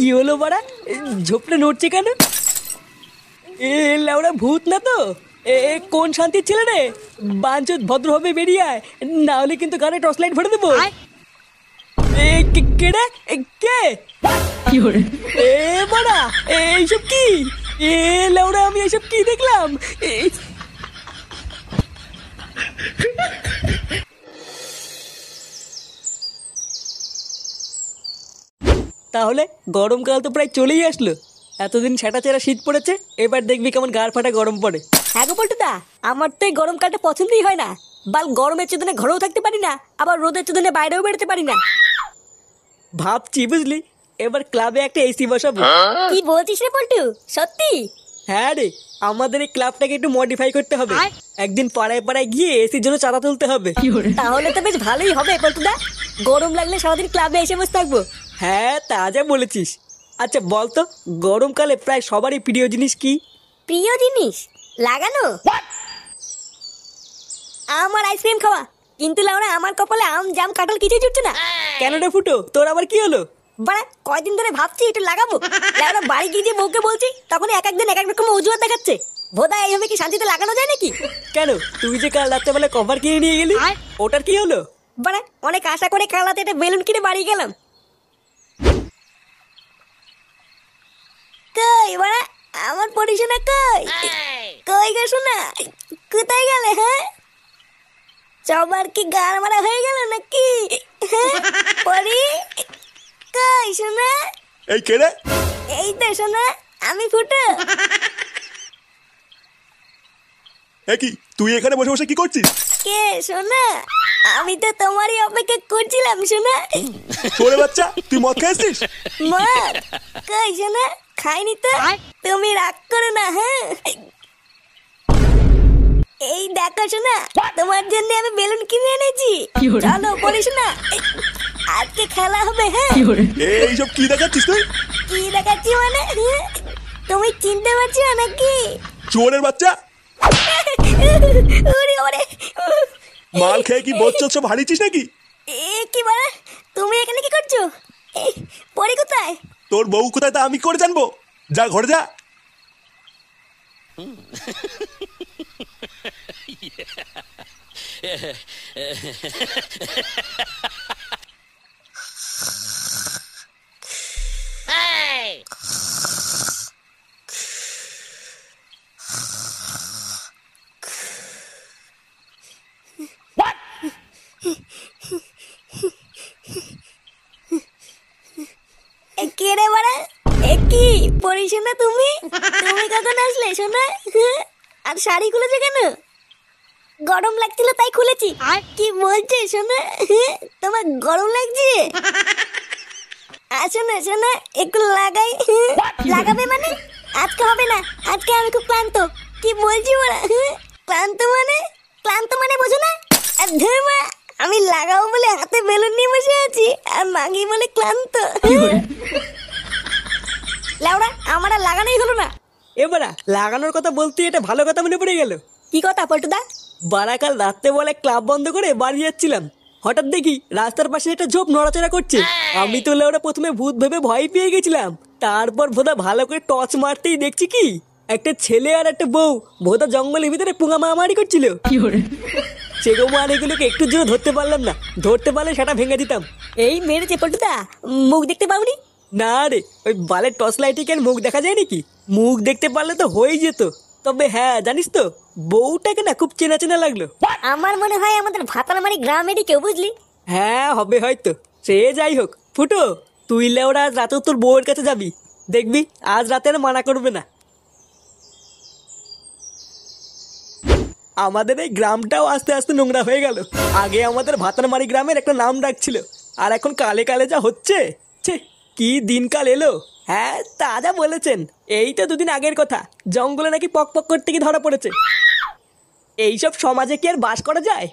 কি হলো বাড়া? ঝোপটা নড়ছে কেন? এ লাউড়া ভূত না তো? কোন শান্তির ছেলে রে? বাঞ্চোত ভদ্রভাবে বেরিয়ে আয়, না হলে কিন্তু গানে টর্চ লাইট ভরে দেবো। কে রে? কে? এ বাড়া, এইসব কি? এ লাউড়া, আমি এইসব কি দেখলাম? তাহলে গরমকাল তো প্রায় চলেই আসলো। এতদিন ছেঁড়া শীত পড়েছে, এবার দেখবি কেমন গাড় ফাটা গরম পড়ে। হ্যাঁ গো পল্টুদা, আমার তো এই গরমকালটা পছন্দই হয় না। বাল গরমের চোদনে ঘরেও থাকতে পারি না, আবার রোদের চোদনে বাইরেও বেরোতে পারি না। ভাবছি বুঝলি, এবার ক্লাবে একটা এসি বসাবো। কি বলছিস রে পল্টু, সত্যি? হ্যাঁ রে, আমাদের এই ক্লাবটাকে একটু মডিফাই করতে হবে। একদিন পাড়ায় পাড়ায় গিয়ে এসির জন্য চাঁদা তুলতে হবে। তাহলে তো বেশ ভালোই হবে পল্টুদা, গরম লাগলে সারাদিন ক্লাবে এসে বসে থাকবো। হ্যাঁ, তা যা বলেছিস। আচ্ছা বলতো, গরমকালে প্রায় সবারই প্রিয় জিনিস কি? প্রিয় জিনিস লাগানো? আমার আইসক্রিম খাওয়া। কিন্তু লাউরা, আমার কপালে আম জাম কাঁঠাল কিছুই জুটছে না। কেন রে ফুটো, তোর আবার কি হলো? বাড়া, কয়দিন ধরে ভাবছি একটু লাগাবো। লাউরা, বাড়ি গিয়ে যে বউকে বলছি, তখন এক একদিন এক এক রকম অজুহাত দেখাচ্ছে। ভোদা, এইভাবে কি শান্তিতে লাগানো যায় নাকি? কেন, তুই যে কাল রাত্রেবেলা কভার কিনে নিয়ে গেলি, ওটার কি হলো? বাড়া, অনেক আশা করে কাল রাতে একটা বেলুন কিনে বাড়ি গেলাম। কই বাড়া, আমার পরিশোনা কই? কই গো শোনা, কোথায় গেলে? হ্যাঁ, সবার কি গার মারা হয়ে গেল নাকি? হ্যাঁ পরি, কই শোনা? এই কে রে? এই তো শোনা, আমি ফুটো। এ কি, তুই এখানে বসে বসে কি করছিস? কে শোনা? আমি তো তোমারই অপেক্ষা করছিলাম শোনা। ছোড়ে বাচ্চা, তুই মদ খেয়েছিস? মদ? কই শোনা, খাইনি তো। তুমি রাগ করো না। হ্যাঁ, এই দেখো শোনা, তোমার জন্য আমি বেলুন কিনে এনেছি। চলো পড়িস না, আজকে খেলা হবে। হ্যাঁ, এইসব কি দেখাচ্ছিস তুই? কি দেখাচ্ছি মানে? হ্যাঁ? তুমি চিনতে পারছো নাকি? চোরের বাচ্চা, ওরে ওরে, মাল খেয়ে কি বোধ সব হারিয়েছিস নাকি? এ কি বাড়া, তুমি এখানে কি করছো? পরি কোথায়? তোর বউ কোথায় তা আমি করে জানবো? যা ঘরে যা। কে রে বাড়া? এ কি পরি শোনা, তুমি তুমি কখন আসলে শোনা? আর শাড়ি খুলেছো কেন? গরম লাগছিল তাই খুলেছি। কি বলছে শোনা? তোমার গরম লাগছে? আসো না শোনা, একটু লাগাই। লাগাবে মানে? আজকে হবে না, আজকে আমি খুব ক্লান্ত। কি বলছি ওরা? ক্লান্ত মানে? ক্লান্ত মানে বোঝো না? আর ধর্মা, আমি লাগাবো বলে হাতে বেলুন নিয়ে বসে আছি, আর মাগি বলে ক্লান্ত। লাউড়া, আমার আর লাগানোই হলো না। এবারা লাগানোর কথা বলতে এটা ভালো কথা মনে পড়ে গেল। কি কথা পল্টুদা? বারাকাল রাত্রে বলে ক্লাব বন্ধ করে বাড়ি যাচ্ছিলাম, হঠাৎ দেখি রাস্তার পাশে একটা ঝোপ নড়াচড়া করছে। আমি তো ওরা প্রথমে ভূত ভেবে ভয় পেয়ে গেছিলাম। তারপর ভোদা ভালো করে টর্চ মারতেই দেখছি কি একটা ছেলে আর একটা বউ ভোদা জঙ্গলের ভিতরে পুঙা মারামারি করছিল। সেগো মারিগুলোকে একটু জন্য ধরতে পারলাম না, ধরতে পারলে সেটা ভেঙে দিতাম। এই মেরেছে পল্টুদা, মুখ দেখতে পাওনি? না রে, ওই বালের টর্চ লাইটে কেন মুখ দেখা যায় নাকি? মুখ দেখতে পারলে তো হয়ে যেত। তবে হ্যাঁ, জানিস তো, বউটাকে না খুব চেনা চেনা লাগলো। আমার মনে হয় আমাদের ভাতারমারি গ্রামেরই কেউ, বুঝলি? হ্যাঁ, হবে হয়তো। সে যাই হোক, ফুটো তুই লেওরা আজ রাতেও তোর বউয়ের কাছে যাবি, দেখবি আজ রাতে আর মানা করবে না। আমাদের এই গ্রামটাও আস্তে আস্তে নোংরা হয়ে গেল। আগে আমাদের ভাতারমারি গ্রামের একটা নাম ডাকছিল, আর এখন কালে কালে যা হচ্ছে, ছে কি দিনকাল এলো। হ্যাঁ, তা যা বলেছেন। এই তো দুদিন আগের কথা, জঙ্গলে নাকি পক পক করতে গিয়ে ধরা পড়েছে। এইসব সমাজে কি আর বাস করা যায়?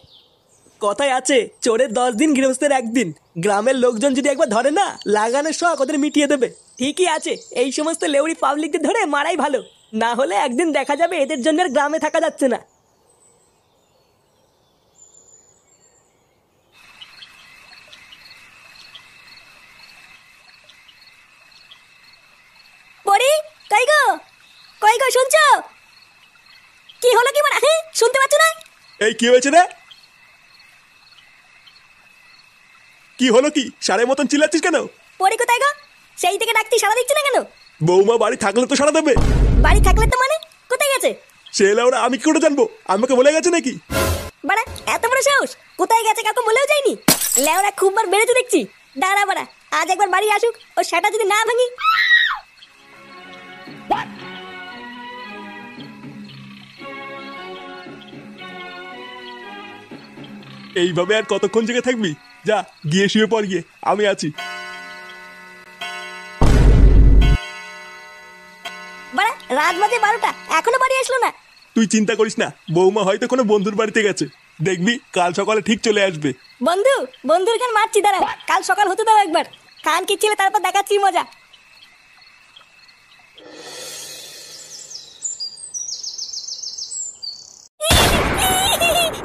কথায় আছে, চোরের 10 দিন গৃহস্থের 1 দিন। গ্রামের লোকজন যদি একবার ধরে না, লাগানোর শখ ওদের মিটিয়ে দেবে। ঠিকই আছে, এই সমস্ত লেউড়ি পাবলিকদের ধরে মারাই ভালো, না হলে একদিন দেখা যাবে এদের জন্য আর গ্রামে থাকা যাচ্ছে না। কই গো শুনছো? কি হলো কি বড়া? শুনতে পাচ্ছ না? এই কি হয়েছে রে? কি হলো কি? সারের মতন চিল্লাচ্ছিস কেন? পরি কোথায় গো? সেই থেকে ডাকছি সাড়া দিচ্ছ না কেন? বৌমা বাড়ি থাকলে তো সারা দেবে। বাড়ি থাকলে তো মানে কোথায় গেছে? সে লেওরা আমি কি করে জানবো? আমাকে বলে গেছে নাকি? বাড়া এত বড় সাহস, কোথায় গেছে কাউকে বলেও যায়নি? লেওরা খুব বার বেড়েছে দেখছি। দাঁড়া বাড়া, আজ একবার বাড়ি আসুক, ও সেটা যদি না ভাঙি। এইভাবে আর কতক্ষণ জেগে থাকবি? যা গিয়ে শুয়ে পড় গিয়ে, আমি আছি। বাড়া রাত বাজে 12টা, এখনো বাড়ি আসলো না। তুই চিন্তা করিস না, বৌমা হয়তো কোনো বন্ধুর বাড়িতে গেছে। দেখবি কাল সকালে ঠিক চলে আসবে। বন্ধুর গান মারছি, দাঁড়া কাল সকাল হতে দাও একবার। খান কি ছিল তারপর দেখাচ্ছি মজা।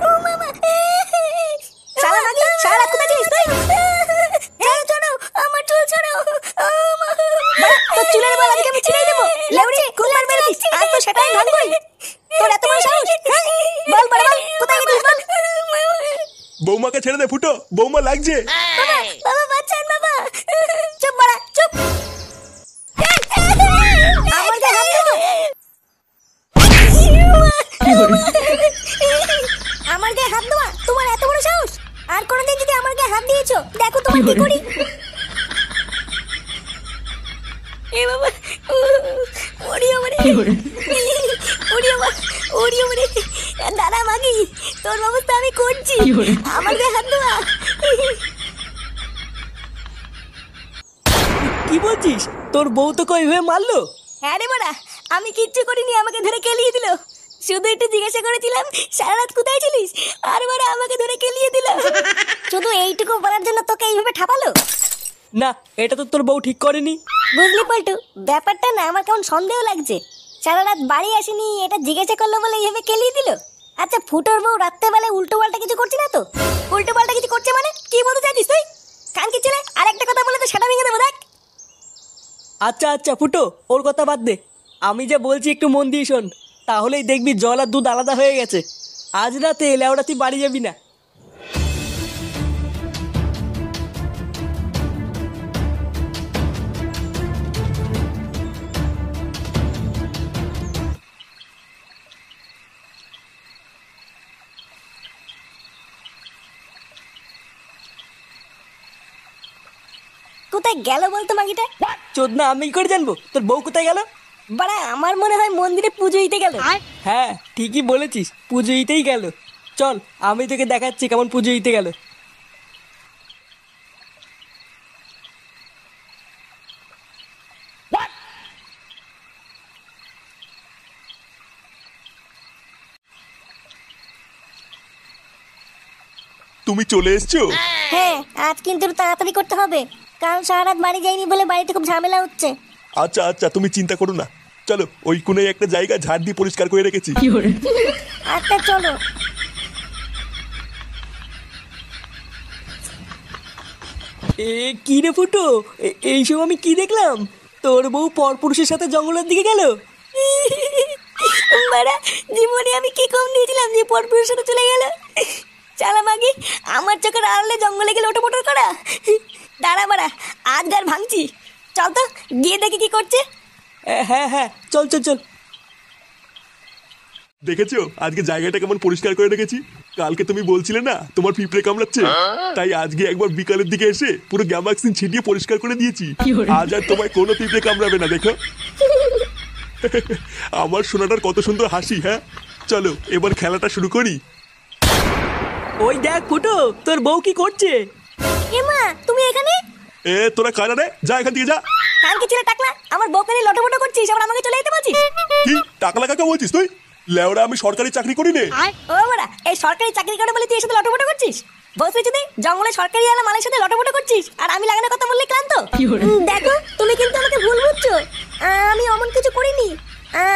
ও মামা, শালা নাকি শালা কোথায় ছিলিস তুই? ছাড়ো আমার চুল ছাড়ো। তোর চুলের বাল আজকে আমি ছিঁড়ে দেবো। লেউড়ি খুব মার মেরেছিস, আজ তো সেটাই ভাঙবই। তোর এত বড় সাহস? বল বল কোথায় গেছিস বল। বৌমাকে ছেড়ে দে ফুটো, বৌমা লাগছে। বাবা বাঁচান বাবা। চুপ বাড়া চুপ। আমার গায়ে হাত দেবো? আমার গায়ে হাত দেওয়া তোমার এত বড় সাহস? আর কোনোদিন যদি আমার গায়ে হাত দিয়েছো দেখো তোমার কি করি। এ বাবা, ওড়িও মানে ওড়িও মানে দাঁড়া মাগি, তোর ব্যবস্থা আমি করছি। আমার গায়ে হাত দেওয়া। কি বলছিস? তোর বউ তোকে ওইভাবে মারলো? হ্যাঁ রে মারা, আমি কিচ্ছু করিনি, আমাকে ধরে কেলিয়ে দিল। শুধু একটু জিজ্ঞাসা করেছিলাম সারা রাত কোথায় ছিলিস, আর মারা আমাকে ধরে কেলিয়ে দিল। শুধু এইটুকু বলার জন্য তোকে এইভাবে ঠাপালো? না, এটা তো তোর বউ ঠিক করেনি। বুঝলি পল্টু, ব্যাপারটা না আমার কেমন সন্দেহ লাগছে। সারা রাত বাড়ি আসেনি, এটা জিজ্ঞাসা করলো বলে এইভাবে কেলিয়ে দিল। আচ্ছা ফুটোর বউ রাত্রেবেলায় উল্টো পাল্টা কিছু করছে না তো? উল্টো পাল্টা কিছু করছে মানে কি বলতে চাইছিস তুই? কান কি ছেলে, আর একটা কথা বলে তো সেটা ভেঙে দেবো দেখ। আচ্ছা আচ্ছা ফুটো, ওর কথা বাদ দে। আমি যা বলছি একটু মন দিয়ে শোন, তাহলেই দেখবি জল আর দুধ আলাদা হয়ে গেছে। আজ রাতে লেওড়া তুই বাড়ি যাবি না। কোথায় গেল বলতো মাগিটা? চোদনা আমি কি করে জানবো তোর বউ কোথায় গেল? বাড়া আমার মনে হয় মন্দিরে পুজো দিতে গেল। হ্যাঁ ঠিকই বলেছিস, পুজো দিতেই গেল। চল আমি তোকে দেখাচ্ছি কেমন পুজো দিতে গেল। তুমি চলে এসছো? হ্যাঁ আজ কিন্তু একটু তাড়াতাড়ি করতে হবে, কাল সারা রাত বাড়ি যাইনি বলে বাড়িতে খুব ঝামেলা হচ্ছে। আচ্ছা আচ্ছা তুমি চিন্তা করো না, চলো ওই কোণে একটা জায়গা ঝাড় দিয়ে পরিষ্কার করে রেখেছি। আচ্ছা চলো। কি রে ফুটো, এইসব আমি কি দেখলাম? তোর বউ পরপুরুষের সাথে জঙ্গলের দিকে গেল? বাড়া জীবনে আমি কি কম দিয়েছিলাম যে পরপুরুষের সাথে চলে গেল? চালা মাগি, আমার চোখের আড়ালে জঙ্গলে গেলে ওটা মোটর করা। দাঁড়া বাড়া, আজ গার ভাঙছি। চল তো গিয়ে দেখি কি করছে। হ্যাঁ হ্যাঁ চল চল চল। দেখেছো আজকে জায়গাটা কেমন পরিষ্কার করে রেখেছি? কালকে তুমি বলছিলে না তোমার পিঁপড়ে কামড়াচ্ছে, তাই আজকে একবার বিকালের দিকে এসে পুরো গ্যামাক্সিন ছিটিয়ে পরিষ্কার করে দিয়েছি। আজ আর তোমায় কোনো পিঁপড়ে কামড়াবে না, দেখো। আমার সোনাটার কত সুন্দর হাসি। হ্যাঁ চলো এবার খেলাটা শুরু করি। ওই দেখ ফুটো, তোর বউ কি করছে? এমা তুমি এখানে? এ তোরা কারা রে, যা এখান থেকে যা। কালকে ছেলে টাকলা আমার বউকে নিয়ে লটপটো করছিস, আবার আমাকে চলে যেতে বলছিস? কি টাকলা কাকা বলছিস তুই? লেওরা আমি সরকারি চাকরি করি নে। ও বাড়া, এই সরকারি চাকরি করে বলে তুই এর সাথে লটপটো করছিস? বসে যদি জঙ্গলে সরকারি আলা মালের সাথে লটপটো করছিস, আর আমি লাগানোর কথা বললে ক্লান্ত। দেখো তুমি কিন্তু আমাকে ভুল বুঝছো, আমি অমন কিছু করিনি।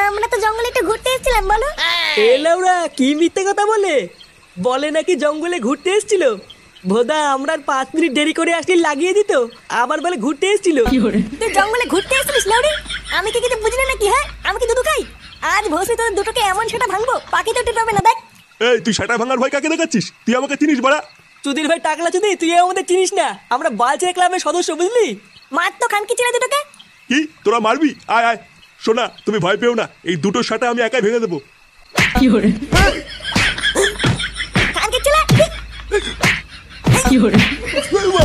আমরা তো জঙ্গলে একটু ঘুরতে এসেছিলাম। বলো এ লেওরা কি মিথ্যে কথা বলে? বলে নাকি জঙ্গলে ঘুরতে এসেছিল। ভোদা আমরা 5 মিনিট দেরি করে আসলে লাগিয়ে দিত, আবার বলে ঘুরতে এসেছিল। তুই জঙ্গলে ঘুরতে এসেছিস লেউড়ি? আমি কি কিছু বুঝি না নাকি? হ্যাঁ আমি কি দুধু খাই? আজ ভোসে তোর দুটোকে এমন সেটা ভাঙবো পাখি তো টেপাবে না দেখ। এই তুই সেটা ভাঙার ভয় কাকে দেখাচ্ছিস? তুই আমাকে চিনিস বাড়া? চুদির ভাই টাকলা চুদি, তুই আমাদের চিনিস না, আমরা বালচের ক্লাবের সদস্য, বুঝলি? মার তো খানকি ছেলে দুটোকে। কি তোরা মারবি? আয় আয়। শোনা, তুমি ভয় পেও না, এই দুটো সাটা আমি একাই ভেঙে দেবো। খানকি ছেলে। এই বাবা!